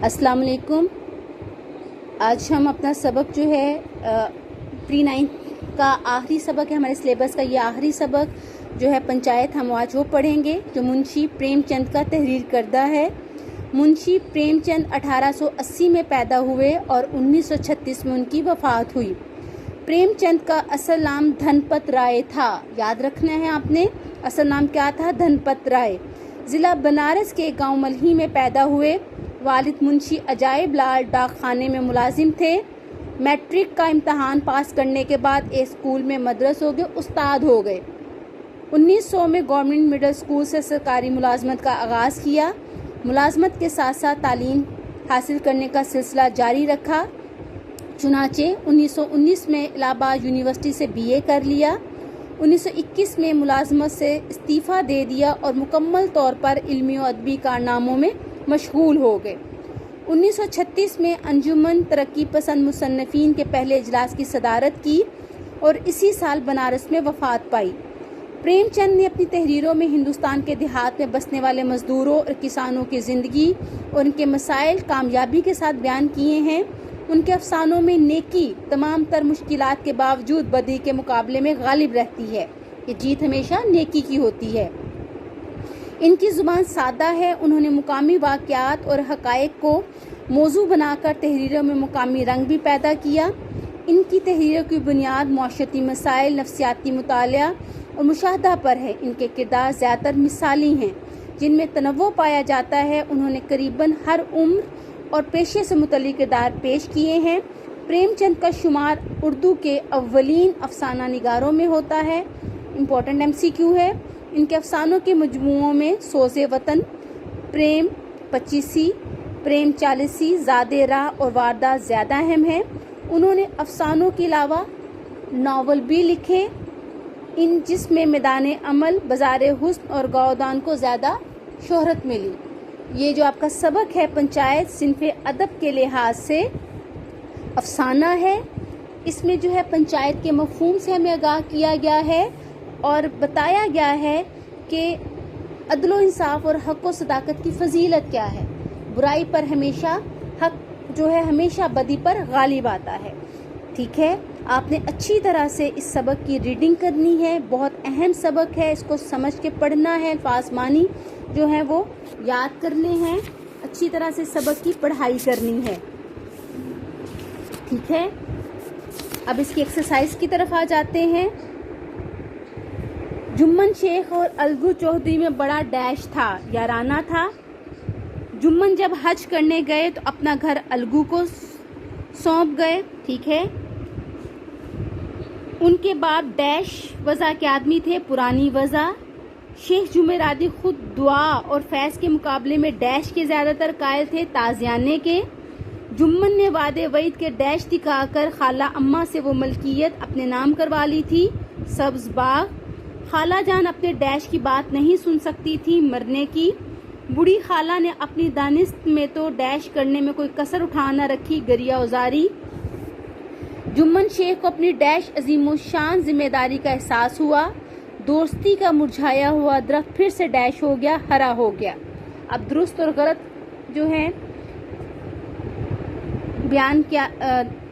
अस्सलाम वालेकुम। आज हम अपना सबक जो है प्री 9 का आखिरी सबक है, हमारे सिलेबस का ये आखिरी सबक जो है पंचायत, हम आज वो पढ़ेंगे जो मुंशी प्रेमचंद का तहरीर करदा है। मुंशी प्रेमचंद 1880 में पैदा हुए और 1936 में उनकी वफ़ात हुई। प्रेमचंद का असल नाम धनपत राय था, याद रखना है आपने, असल नाम क्या था? धनपत राय। ज़िला बनारस के गांव मल्ही में पैदा हुए। वालिद मुंशी अजाइब लाल डाक खाने में मुलाजिम थे। मैट्रिक का इम्तहान पास करने के बाद एक स्कूल में मदरस हो गए, उस्ताद हो गए। 1900 में गवर्नमेंट मिडिल स्कूल से सरकारी मुलाजमत का आगाज़ किया। मुलाजमत के साथ साथ तालीम हासिल करने का सिलसिला जारी रखा। चुनाचे 1919 में इलाहाबाद यूनिवर्सिटी से BA कर लिया। 1921 में मुलाजमत से इस्तीफ़ा दे दिया और मुकम्मल तौर पर इल्मी और अदबी कारनामों में मशगूल हो गए। 1936 में अंजुमन तरक्की पसंद मुसन्निफीन के पहले इजलास की सदारत की और इसी साल बनारस में वफ़ात पाई। प्रेमचंद ने अपनी तहरीरों में हिंदुस्तान के देहात में बसने वाले मजदूरों और किसानों की ज़िंदगी और उनके मसाइल कामयाबी के साथ बयान किए हैं। उनके अफसानों में नेकी तमाम तर मुश्किलात के बावजूद बदी के मुकाबले में गालिब रहती है। ये जीत हमेशा नेकी की होती है। इनकी ज़ुबान सादा है। उन्होंने मुकामी वाक़यात और हक़ाइक़ को मौजू बनाकर तहरीरों में मुकामी रंग भी पैदा किया। इनकी तहरीरों की बुनियाद मुआशरती मसाइल, नफ्सियाती मुतालिया और मुशाहदा पर है। इनके किरदार ज़्यादातर मिसाली हैं जिनमें तनव्वु पाया जाता है। उन्होंने करीबन हर उम्र और पेशे से मुतल्लिक़ किरदार पेश किए हैं। प्रेमचंद का शुमार उर्दू के अव्वलीन अफसाना निगारों में होता है। इम्पोर्टेंट MCQ है। इनके अफसानों के मजमूओं में सोज़े वतन, प्रेम 25सी, प्रेम 40सी, ज़ादे राह और वारदात ज़्यादा अहम है। उन्होंने अफसानों के अलावा नावल भी लिखे इन जिसमें मैदान अमल, बाज़ार हुस्न और गौदान को ज़्यादा शोहरत मिली। ये जो आपका सबक है पंचायत सिन्फ़े अदब के लिहाज से अफसाना है। इसमें जो है पंचायत के मफ़हूम से हमें आगाह किया गया है और बताया गया है कि अदल व इंसाफ और हक़ व सदाकत की फजीलत क्या है। बुराई पर हमेशा हक़ जो है हमेशा बदी पर गालिब आता है। ठीक है, आपने अच्छी तरह से इस सबक की रीडिंग करनी है। बहुत अहम सबक है, इसको समझ के पढ़ना है। अल्फाज मानी जो है वो याद करने हैं। अच्छी तरह से सबक की पढ़ाई करनी है। ठीक है, अब इसकी एक्सरसाइज की तरफ आ जाते हैं। जुम्मन शेख और अलगू चौधरी में बड़ा डैश था, याराना था। जुम्मन जब हज करने गए तो अपना घर अलगू को सौंप गए। ठीक है, उनके बाप डैश वज़ा के आदमी थे, पुरानी वज़ा। शेख जुमेरादी खुद दुआ और फैज़ के मुकाबले में डैश के ज़्यादातर कायल थे, ताज़ियाने के। जुम्मन ने वादे वईद के डैश दिखाकर खाला अम्मा से वो मलकियत अपने नाम करवा ली थी, सब्ज़ बाग। खाला जान अपने डैश की बात नहीं सुन सकती थी, मरने की। बूढ़ी खाला ने अपनी दानिस्त में तो डैश करने में कोई कसर उठा न रखी, गरिया उजारी। जुम्मन शेख को अपनी डैश अजीमो शान जिम्मेदारी का एहसास हुआ। दोस्ती का मुरझाया हुआ दरख्त फिर से डैश हो गया, हरा हो गया। अब दुरुस्त और गलत जो है बयान क्या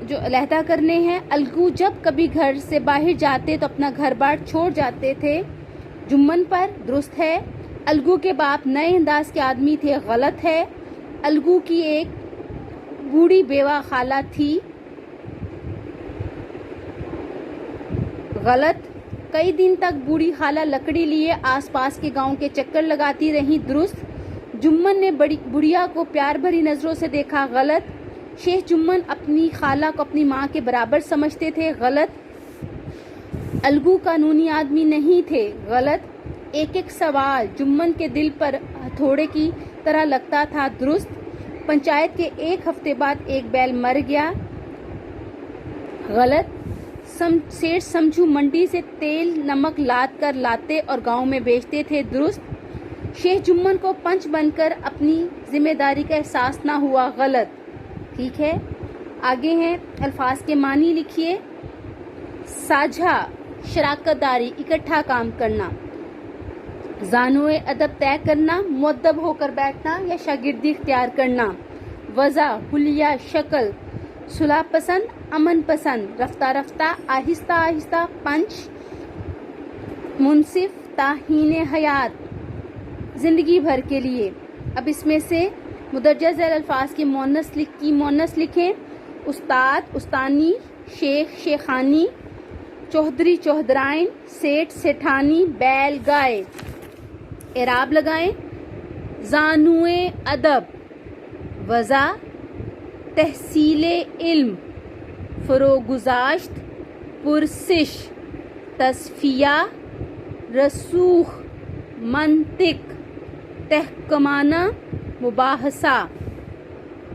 जो अलहदा करने हैं। अलगू जब कभी घर से बाहर जाते तो अपना घर बार छोड़ जाते थे, जुम्मन पर दुरुस्त है। अलगू के बाप नए अंदाज के आदमी थे, गलत है। अलगू की एक बूढ़ी बेवा खाला थी, गलत। कई दिन तक बूढ़ी खाला लकड़ी लिए आसपास के गांव के चक्कर लगाती रही, दुरुस्त। जुम्मन ने बड़ी बुढ़िया को प्यार भरी नजरों से देखा, गलत। शेख जुम्मन अपनी खाला को अपनी माँ के बराबर समझते थे, गलत। अलगू कानूनी आदमी नहीं थे, गलत। एक एक सवाल जुम्मन के दिल पर हथौड़े की तरह लगता था, दुरुस्त। पंचायत के एक हफ्ते बाद एक बैल मर गया, गलत। सेठ समझू मंडी से तेल नमक लाद कर लाते और गांव में बेचते थे, दुरुस्त। शेख जुम्मन को पंच बनकर अपनी जिम्मेदारी का एहसास ना हुआ, गलत। ठीक है, आगे हैं अल्फाज के मानी लिखिए। साझा, शराकतदारी, इकट्ठा काम करना। जानोए अदब तय करना, मुअद्दब होकर बैठना या शागिर्दी इख्तियार करना। وضع، حلیہ، شکل، صلح پسند، امن پسند، رفتہ رفتہ، آہستہ آہستہ، پنچ، منصف، تعہین حیات، زندگی بھر کے لیے۔ اب اس میں سے مدرجہ ذیل الفاظ کی مونس لکھیں۔ استاد، استانی، شیخ، شیخانی، چوہدری، چوہدرائن، سیٹھ، سیٹھانی، بیل، گائے۔ اعراب لگائیں۔ زانوئے ادب، وضع، تحصیل علم، فروگزاشت، پرسش، تصفیہ، رسوخ، منطق، تحکمانہ، مباحثہ۔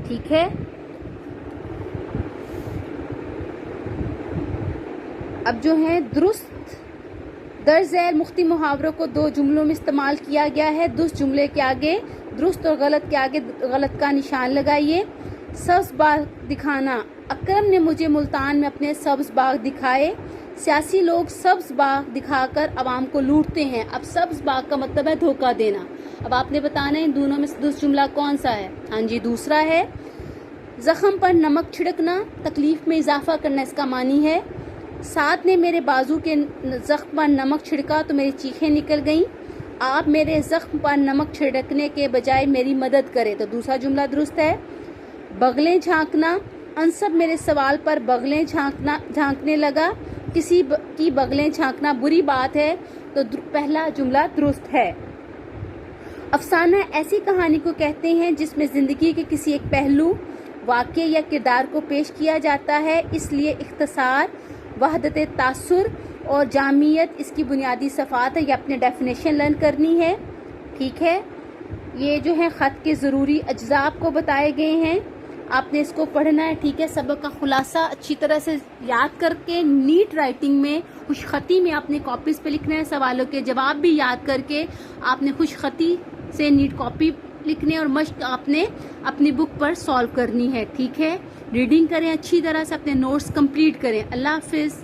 ٹھیک ہے، اب جو ہے درست درج ذیل مختصر محاوروں کو 2 جملوں میں استعمال کیا گیا ہے۔ درست جملے کے آگے درست اور غلط کے آگے غلط کا نشان لگائیے۔ سبز باغ دکھانا، اکرم نے مجھے ملتان میں اپنے سبز باغ دکھائے۔ سیاسی لوگ سبز باغ دکھا کر عوام کو لوٹتے ہیں۔ اب سبز باغ کا مطلب ہے دھوکہ دینا۔ اب آپ نے بتانا ہے ان دونوں میں سے درست جملہ کون سا ہے۔ ہاں جی، دوسرا ہے۔ زخم پر نمک چھڑکنا، تکلیف میں اضافہ کرنا اس کا معنی ہے۔ ساتھ نے میرے بازو کے زخم پر نمک چھڑکا تو میری چیخیں نکل گئیں۔ آپ میرے زخم پر نمک چھڑکنے کے بجائے میری مدد کرے تو دوسرا جملہ درست ہے۔ بغلیں جھانکنا، انصب میرے سوال پر بغلیں جھانکنے لگا۔ کسی کی بغلیں جھانکنا بری بات ہے تو پہلا جملہ درست ہے۔ افسانہ ایسی کہانی کو کہتے ہیں جس میں زندگی کے کسی ایک پہلو، واقعے یا کردار کو پیش کیا جاتا ہے، اس لیے اختصار، وحدت تاثر اور جامعیت اس کی بنیادی صفات ہے۔ یہ اپنے ڈیفینیشن لرن کرنی ہے۔ ٹھیک ہے، یہ جو ہے خط کے ضروری اجزاء آپ کو بتائے گئے ہیں، آپ نے اس کو پڑھنا ہے۔ ٹھیک ہے، سبق کا خلاصہ اچھی طرح سے یاد کر کے نیٹ رائٹنگ میں خوش خطی میں آپ نے کاپیز پہ لکھنا ہے۔ سوالوں کے جواب بھی یاد کر کے آپ نے خوش خطی سے نیٹ کاپی لکھنے اور مشق آپ نے اپنی بک پر سالو کرنی ہے۔ ٹھیک ہے، ریڈنگ کریں اچھی طرح سے، اپنے نوٹس کمپلیٹ کریں۔ اللہ حافظ۔